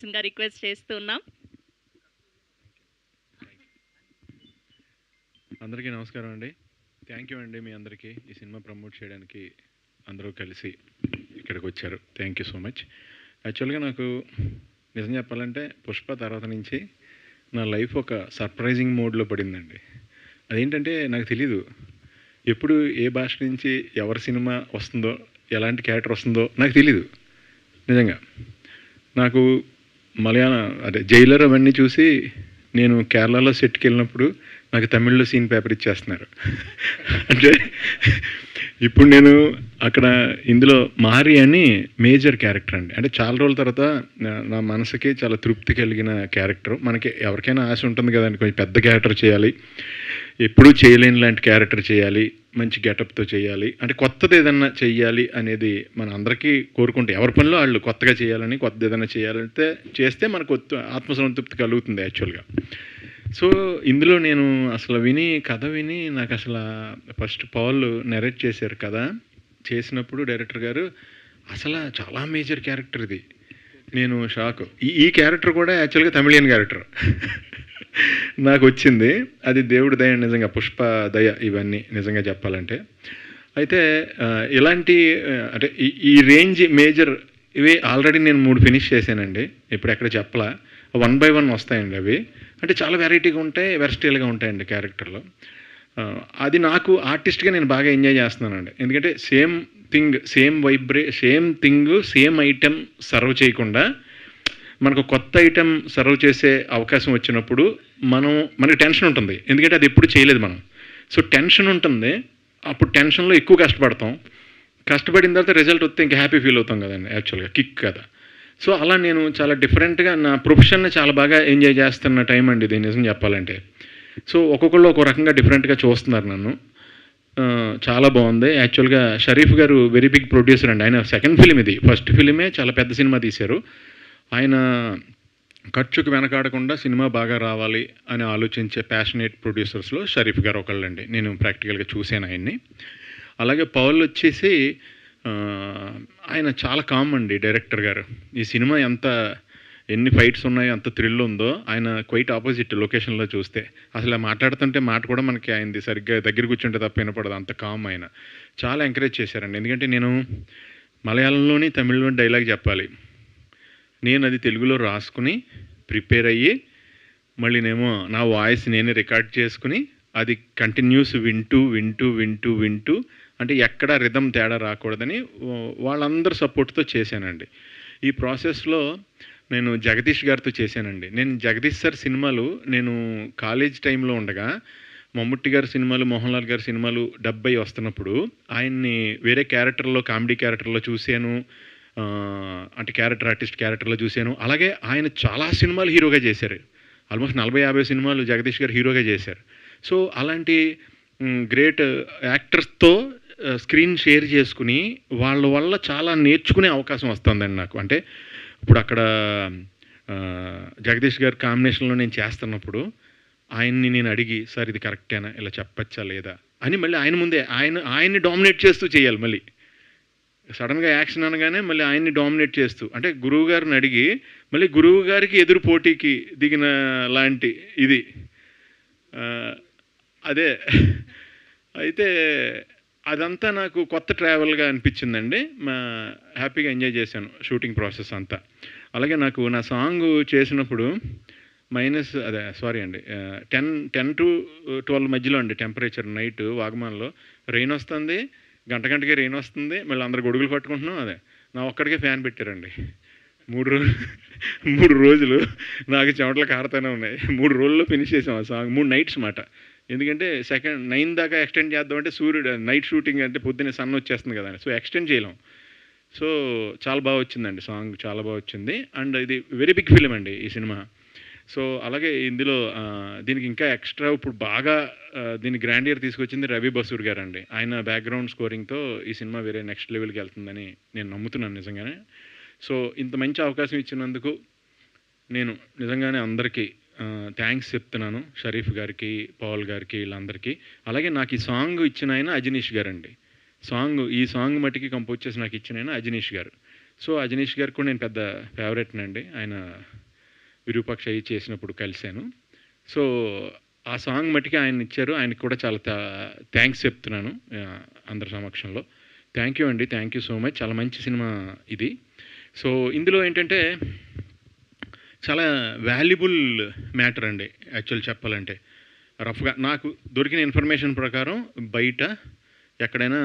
Request చేస్తున్నాం. అందరికీ నమస్కారం అండి. థ్యాంక్ యూ అండి మీ అందరికీ ఈ సినిమా ప్రమోట్ చేయడానికి అందరూ కలిసి ఇక్కడికి వచ్చారు. Thank you so much. యాక్చువల్గా నాకు నిజం చెప్పాలంటే పుష్ప తర్వాత నుంచి నా లైఫ్ ఒక సర్ప్రైజింగ్ మోడ్లో పడిందండి. అదేంటంటే నాకు తెలీదు ఎప్పుడు ఏ భాష నుంచి ఎవరి సినిమా వస్తుందో ఎలాంటి క్యారెక్టర్ వస్తుందో నాకు తెలీదు. నిజంగా నాకు అదే జైలర్ అవన్నీ చూసి నేను కేరళలో సెట్కి వెళ్ళినప్పుడు నాకు తమిళ్లో సీన్ పేపర్ ఇచ్చేస్తున్నారు. అంటే ఇప్పుడు నేను అక్కడ ఇందులో మారి అని మేజర్ క్యారెక్టర్ అండి. అంటే చాలా రోజుల తర్వాత నా మనసుకి చాలా తృప్తి కలిగిన క్యారెక్టర్. మనకి ఎవరికైనా ఆశ ఉంటుంది కదండి, కొంచెం పెద్ద క్యారెక్టర్ చేయాలి, ఎప్పుడూ చేయలేని లాంటి క్యారెక్టర్ చేయాలి, మంచి గెటప్తో చేయాలి, అంటే కొత్తది ఏదన్నా చెయ్యాలి అనేది మన అందరికీ కోరుకుంటే ఎవరి పనిలో వాళ్ళు కొత్తగా చేయాలని, కొత్తది ఏదైనా చేయాలంటే చేస్తే మనకు ఆత్మసంతృప్తి కలుగుతుంది యాక్చువల్గా. సో ఇందులో నేను అసలు కథ విని నాకు అసలు ఫస్ట్ పాల్ నెరేట్ చేశారు కదా, చేసినప్పుడు డైరెక్టర్ గారు అసలు చాలా మేజర్ క్యారెక్టర్ ఇది. నేను షాక్. ఈ క్యారెక్టర్ కూడా యాక్చువల్గా తమిళియన్ క్యారెక్టర్ నాకు వచ్చింది. అది దేవుడి దయ, నిజంగా పుష్ప దయ ఇవన్నీ నిజంగా చెప్పాలంటే. అయితే ఇలాంటి అంటే ఈ రేంజ్ మేజర్ ఇవి ఆల్రెడీ నేను 3 ఫినిష్ చేశానండి. ఇప్పుడు ఎక్కడ చెప్పలా, 1 by 1 వస్తాయండి అవి. అంటే చాలా వెరైటీగా ఉంటాయి, వెర్స్టైల్గా ఉంటాయండి క్యారెక్టర్లో. అది నాకు ఆర్టిస్ట్గా నేను బాగా ఎంజాయ్ చేస్తున్నానండి. ఎందుకంటే same thing same item serve చేయకుండా మనకు కొత్త ఐటెం సర్వ్ చేసే అవకాశం వచ్చినప్పుడు మనకి టెన్షన్ ఉంటుంది, ఎందుకంటే అది ఎప్పుడు చేయలేదు మనం. సో టెన్షన్ ఉంటుంది, అప్పుడు టెన్షన్లో ఎక్కువ కష్టపడిన తర్వాత రిజల్ట్ వస్తే ఇంకా హ్యాపీ ఫీల్ అవుతాం కదండి, యాక్చువల్గా కిక్ కదా. సో అలా నేను చాలా డిఫరెంట్గా నా ప్రొఫెషన్ని చాలా బాగా ఎంజాయ్ చేస్తున్న టైం అండి ఇది, నిజం చెప్పాలంటే. సో ఒక్కొక్కళ్ళు ఒక రకంగా డిఫరెంట్గా చూస్తున్నారు నన్ను. చాలా బాగుంది. యాక్చువల్గా షరీఫ్ గారు వెరీ బిగ్ ప్రొడ్యూసర్ అండి. ఆయన సెకండ్ ఫిలిం ఇది. ఫస్ట్ ఫిలిమే చాలా పెద్ద సినిమా తీశారు. ఆయన ఖర్చుకు వెనకాడకుండా సినిమా బాగా రావాలి అని ఆలోచించే ప్యాషనేట్ ప్రొడ్యూసర్స్లో షరీఫ్ గారు ఒకళ్ళండి. నేను ప్రాక్టికల్గా చూశాను ఆయన్ని. అలాగే పౌల్ వచ్చేసి ఆయన చాలా కామ్ అండి డైరెక్టర్ గారు. ఈ సినిమా ఎన్ని ఫైట్స్ ఉన్నాయో, అంత థ్రిల్ ఉందో, ఆయన క్వైట్ ఆపోజిట్ లొకేషన్లో చూస్తే. అసలు మాట్లాడుతుంటే మాట కూడా మనకి ఆయనది సరిగ్గా దగ్గర కూర్చుంటే తప్ప వినపడదు, అంత కామ్ ఆయన. చాలా ఎంకరేజ్ చేశారండి. ఎందుకంటే నేను మలయాళంలోని తమిళ్లోని డైలాగ్ చెప్పాలి, నేను అది తెలుగులో రాసుకుని ప్రిపేర్ అయ్యి మళ్ళీనేమో నా వాయిస్ నేనే రికార్డ్ చేసుకుని అది కంటిన్యూస్ వింటూ అంటే ఎక్కడ రిథమ్ తేడా రాకూడదని వాళ్ళందరూ సపోర్ట్తో చేశానండి. ఈ ప్రాసెస్లో నేను జగదీష్ గారితో చేశానండి. నేను జగదీష్ సార్ సినిమాలు నేను కాలేజ్ టైంలో ఉండగా మమ్ముట్టి గారి సినిమాలు, మోహన్ లాల్ గారి సినిమాలు 70 వస్తున్నప్పుడు ఆయన్ని వేరే క్యారెక్టర్లో, కామెడీ క్యారెక్టర్లో చూశాను, అంటే ఆర్టిస్ట్ క్యారెక్టర్లో చూశాను. అలాగే ఆయన చాలా సినిమాలు హీరోగా చేశారు. ఆల్మోస్ట్ 40-50 సినిమాలు జగదీష్ గారు హీరోగా చేశారు. సో అలాంటి గ్రేట్ యాక్టర్స్తో స్క్రీన్ షేర్ చేసుకుని వాళ్ళ వల్ల చాలా నేర్చుకునే అవకాశం వస్తుందండి నాకు. అంటే ఇప్పుడు అక్కడ జగదీష్ గారి కాంబినేషన్లో నేను చేస్తున్నప్పుడు ఆయన్ని నేను అడిగి, సార్ ఇది కరెక్టేనా, ఇలా చెప్పచ్చా లేదా అని మళ్ళీ ఆయన ముందే ఆయన్ని డామినేట్ చేస్తూ చేయాలి. మళ్ళీ సడన్గా యాక్షన్ అనగానే మళ్ళీ ఆయన్ని డామినేట్ చేస్తూ, అంటే గురువు గారిని అడిగి మళ్ళీ గురువు గారికి ఎదురు పోటీకి దిగిన లాంటి ఇది. అదే అయితే అదంతా నాకు కొత్త ట్రావెల్గా అనిపించిందండి. హ్యాపీగా ఎంజాయ్ చేశాను షూటింగ్ ప్రాసెస్ అంతా. అలాగే నాకు నా సాంగ్ చేసినప్పుడు సారీ అండి, 10 to 12 మధ్యలో అండి టెంపరేచర్. నైట్ వాగమాన్లో రెయిన్ వస్తుంది, గంటకి రెయిన్ వస్తుంది, మళ్ళీ అందరు గొడుగులు పట్టుకుంటున్నాం. నా ఒక్కడికే ఫ్యాన్ పెట్టారండి. 3 రోజులు నాకు చెమటలు కారుతూనే ఉన్నాయి. 3 రోజుల్లో ఫినిష్ చేసాం ఆ సాంగ్. 3 నైట్స్ మాట. ఎందుకంటే 9 దాకా ఎక్స్టెండ్ చేద్దామంటే సూర్యుడు నైట్ షూటింగ్ అంటే పొద్దున్నే సన్ వచ్చేస్తుంది కదా, సో ఎక్స్టెండ్ చేయలేం. సో చాలా బాగా వచ్చిందండి సాంగ్, చాలా బాగా వచ్చింది. అండ్ ఇది వెరీ బిగ్ ఫిలిం అండి ఈ సినిమా. సో అలాగే ఇందులో దీనికి ఇంకా ఎక్స్ట్రా ఇప్పుడు బాగా దీన్ని గ్రాండియర్ తీసుకొచ్చింది రవి బసూర్ గారు అండి. ఆయన బ్యాక్గ్రౌండ్ స్కోరింగ్తో ఈ సినిమా వేరే నెక్స్ట్ లెవెల్కి వెళ్తుందని నేను నమ్ముతున్నాను నిజంగానే. సో ఇంత మంచి అవకాశం ఇచ్చినందుకు నేను నిజంగానే అందరికీ థ్యాంక్స్ చెప్తున్నాను. షరీఫ్ గారికి, పవల్ గారికి, వీళ్ళందరికీ. అలాగే నాకు ఈ సాంగ్ ఇచ్చిన ఆయన అజనీష్ గారు అండి. ఈ సాంగ్ మట్టికి కంపోజ్ చేసి నాకు ఇచ్చిన ఆయన అజనీష్ గారు. సో అజనీష్ గారికి కూడా నేను పెద్ద ఫేవరెట్నండి. ఆయన విరూపాక్ష అయ్యి చేసినప్పుడు కలిశాను. సో ఆ సాంగ్ మట్టుకి ఆయన ఇచ్చారు. ఆయనకి కూడా చాలా థ్యాంక్స్ చెప్తున్నాను అందరి సమక్షంలో. థ్యాంక్ యూ అండి, థ్యాంక్ యూ సో మచ్. చాలా మంచి సినిమా ఇది. సో ఇందులో ఏంటంటే చాలా వాల్యుబుల్ మ్యాటర్ అండి యాక్చువల్ చెప్పాలంటే. రఫ్గా నాకు దొరికిన ఇన్ఫర్మేషన్ ప్రకారం బయట ఎక్కడైనా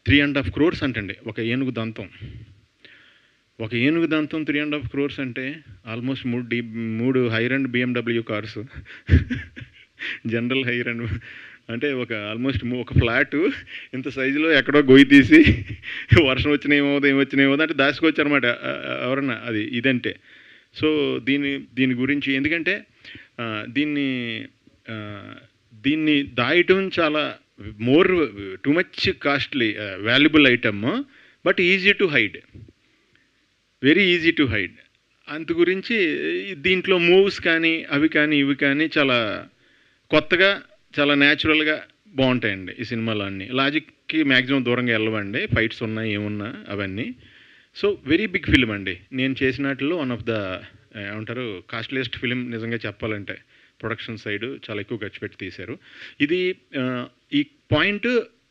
3.5 crores అంటండి ఒక ఏనుగు దంతం. ఒక ఏనుగు దంతం 3.5 crores అంటే ఆల్మోస్ట్ 3 హైర్ అండ్ BMW కార్స్, జనరల్ హైర్ అండ్ అంటే ఆల్మోస్ట్ ఒక ఫ్లాటు ఇంత సైజులో ఎక్కడో గొయ్యి తీసి వర్షం వచ్చినా ఏమవుతుంది అంటే దాచుకోవచ్చు ఎవరన్నా అది ఇదంటే. సో దీని గురించి ఎందుకంటే దీన్ని దాయటం చాలా too much costly valuable item, but easy to hide, very easy to hide. అందు గురించి దీంట్లో మూవ్స్ కానీ అవి కానీ ఇవి కానీ చాలా కొత్తగా చాలా న్యాచురల్గా బాగుంటాయండి ఈ సినిమాలో అన్నీ. లాజిక్కి మ్యాక్సిమం దూరంగా వెళ్ళవండి, ఫైట్స్ ఉన్నాయి ఏమున్నా అవన్నీ. సో వెరీ బిగ్ ఫిల్మ్ అండి. నేను చేసినట్లో వన్ ఆఫ్ ద ఏమంటారు కాస్ట్లీయెస్ట్ ఫిలిం నిజంగా చెప్పాలంటే. ప్రొడక్షన్ సైడ్ చాలా ఎక్కువ ఖర్చు పెట్టి తీశారు. ఇది ఈ పాయింట్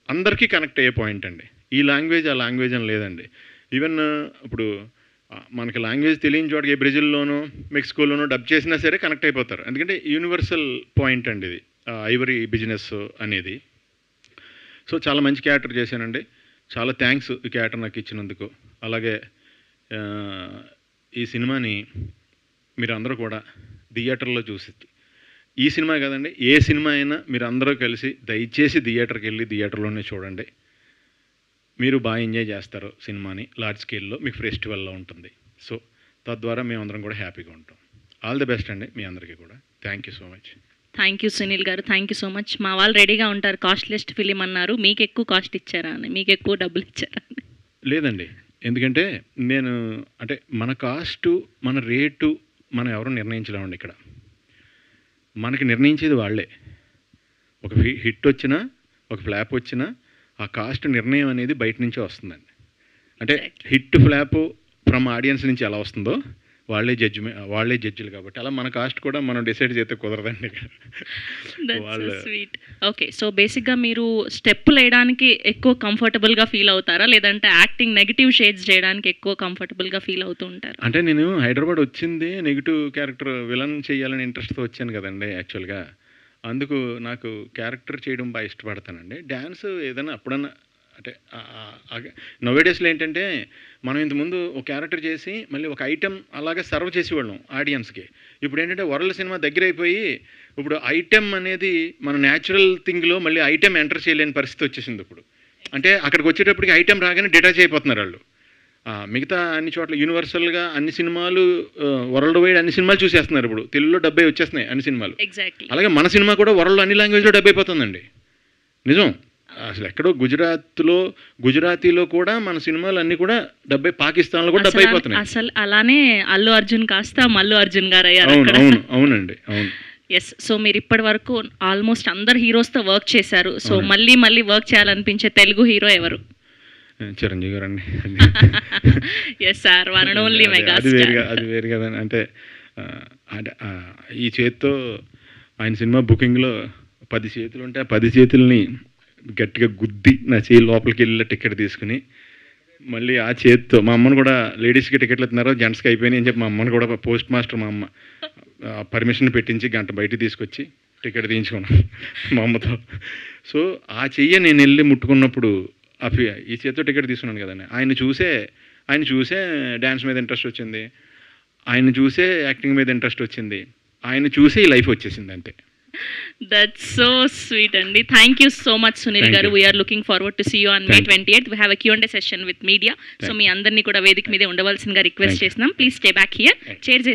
అందరికీ కనెక్ట్ అయ్యే పాయింట్ అండి. ఈ లాంగ్వేజ్ ఆ లాంగ్వేజ్ అని లేదండి. ఈవెన్ ఇప్పుడు మనకి లాంగ్వేజ్ తెలియని చోటకి బ్రెజిల్లోనో మెక్సికోలోనో డబ్ చేసినా సరే కనెక్ట్ అయిపోతారు. ఎందుకంటే యూనివర్సల్ పాయింట్ అండి ఇది, ఐవరీ బిజినెస్ అనేది. సో చాలా మంచి క్యారెక్టర్ చేశానండి. చాలా థ్యాంక్స్ ఈ క్యారెక్టర్ నాకు ఇచ్చినందుకు. అలాగే ఈ సినిమాని మీరు అందరూ కూడా థియేటర్లో చూసి, ఈ సినిమా కాదండి ఏ సినిమా అయినా మీరు అందరూ కలిసి దయచేసి థియేటర్కి వెళ్ళి థియేటర్లోనే చూడండి. మీరు బాగా ఎంజాయ్ చేస్తారు సినిమాని. లార్జ్ స్కేల్లో మీకు ఫెస్టివల్లో ఉంటుంది. సో తద్వారా మేమందరం కూడా హ్యాపీగా ఉంటాం. ఆల్ ది బెస్ట్ అండి మీ అందరికీ కూడా. Thank you so much. Thank you Sunil గారు, థ్యాంక్ యూ సో మచ్. మా వాళ్ళు రెడీగా ఉంటారు. కాస్ట్లెస్ట్ ఫిలిం అన్నారు, మీకు ఎక్కువ కాస్ట్ ఇచ్చారా అని, మీకు ఎక్కువ డబ్బులు ఇచ్చారా అని? లేదండి, ఎందుకంటే నేను అంటే మన కాస్టు మన రేటు మనం ఎవరు నిర్ణయించలేమండి. ఇక్కడ మనకి నిర్ణయించేది వాళ్ళే. ఒక హిట్ వచ్చినా ఒక ఫ్లాప్ వచ్చినా ఆ కాస్ట్ నిర్ణయం అనేది బయట నుంచే వస్తుందండి. అంటే హిట్ ఫ్లాప్ ఫ్రమ్ ఆడియన్స్ నుంచి ఎలా వస్తుందో వాళ్ళే జడ్జిలు కాబట్టి అలా మన కాస్ట్ కూడా మనం డిసైడ్ చేస్తే కుదరదండి. స్వీట్. ఓకే, సో బేసిక్గా మీరు స్టెప్పులు వేయడానికి ఎక్కువ కంఫర్టబుల్గా ఫీల్ అవుతారా, లేదంటే యాక్టింగ్ నెగిటివ్ షేడ్స్ చేయడానికి ఎక్కువ కంఫర్టబుల్గా ఫీల్ అవుతూ ఉంటారు? అంటే నేను హైదరాబాద్ వచ్చింది నెగిటివ్ క్యారెక్టర్ విలన్ చేయాలని ఇంట్రెస్ట్తో వచ్చాను కదండి యాక్చువల్గా. అందుకు నాకు క్యారెక్టర్ చేయడం బాగా ఇష్టపడతానండి. డ్యాన్స్ ఏదైనా అప్పుడన్నా అంటే నోవేడేస్లో ఏంటంటే మనం ఇంతకుముందు ఒక క్యారెక్టర్ చేసి మళ్ళీ ఒక ఐటెం అలాగే సర్వ్ చేసేవాళ్ళం ఆడియన్స్కి. ఇప్పుడు ఏంటంటే వరల్డ్ సినిమా దగ్గర అయిపోయి ఇప్పుడు ఐటెం అనేది మన న్యాచురల్ థింగ్లో మళ్ళీ ఐటెం ఎంటర్ చేయలేని పరిస్థితి వచ్చేసింది ఇప్పుడు. అంటే అక్కడికి వచ్చేటప్పటికి ఐటెం రాగానే డిటాచ్ అయిపోతున్నారు వాళ్ళు. మిగతా అన్ని చోట్ల యూనివర్సల్గా అన్ని సినిమాలు వరల్డ్ వైడ్ అన్ని సినిమాలు చూసేస్తున్నారు. ఇప్పుడు తెలుగులో 70 వచ్చేస్తున్నాయి అన్ని సినిమాలు. అలాగే మన సినిమా కూడా వరల్డ్ అన్ని లాంగ్వేజ్లో 70 అయిపోతుందండి. నిజం. అసలు ఎక్కడో గుజరాతీలో కూడా మన సినిమాలు అన్నీ కూడా 70, పాకిస్తాన్లో కూడా 70 అయిపోతున్నాయి. అసలు అలానే అల్లు అర్జున్ కాస్త మల్లు అర్జున్ గారు అయ్యారు. అవునండి, అవును. ఎస్. సో మీరు ఇప్పటి వరకు ఆల్మోస్ట్ అందరు హీరోస్తో వర్క్ చేశారు. సో మళ్ళీ వర్క్ చేయాలనిపించే తెలుగు హీరో ఎవరు? చిరంజీవి గారు అండి. Yes sir, one and only mega. అది వేరు కదా. అంటే ఈ చేతితో ఆయన సినిమా బుకింగ్లో 10 చేతులు ఉంటే ఆ 10 చేతుల్ని గట్టిగా గుద్ది నా చేయి లోపలికి వెళ్ళి టికెట్ తీసుకుని మళ్ళీ ఆ చేతితో మా అమ్మను కూడా లేడీస్కి టికెట్లు ఇస్తున్నారు, జెంట్స్కి అయిపోయినాయి అని చెప్పి మా అమ్మను కూడా పోస్ట్ మాస్టర్ మా అమ్మ పర్మిషన్ పెట్టించి గంట బయటికి తీసుకొచ్చి టికెట్ తీయించుకున్నాను మా అమ్మతో. సో ఆ చెయ్యి నేను వెళ్ళి ముట్టుకున్నప్పుడు ఈ చేతితో టికెట్ తీసుకున్నాను కదండి. ఆయన చూసే డ్యాన్స్ మీద ఇంట్రెస్ట్ వచ్చింది, ఆయన చూసే యాక్టింగ్ మీద ఇంట్రెస్ట్ వచ్చింది, ఆయన చూసే ఈ లైఫ్ వచ్చేసింది అంతే. That's so sweet అండి. Thank you so much Sunil garu. We are looking forward to see you on May 28th. We have a Q&A session with media. So మీ అందరినీ కూడా వేదిక మీదే ఉండవలసిందిగా రిక్వెస్ట్ చేస్తున్నాం. Please stay back here. Cheers.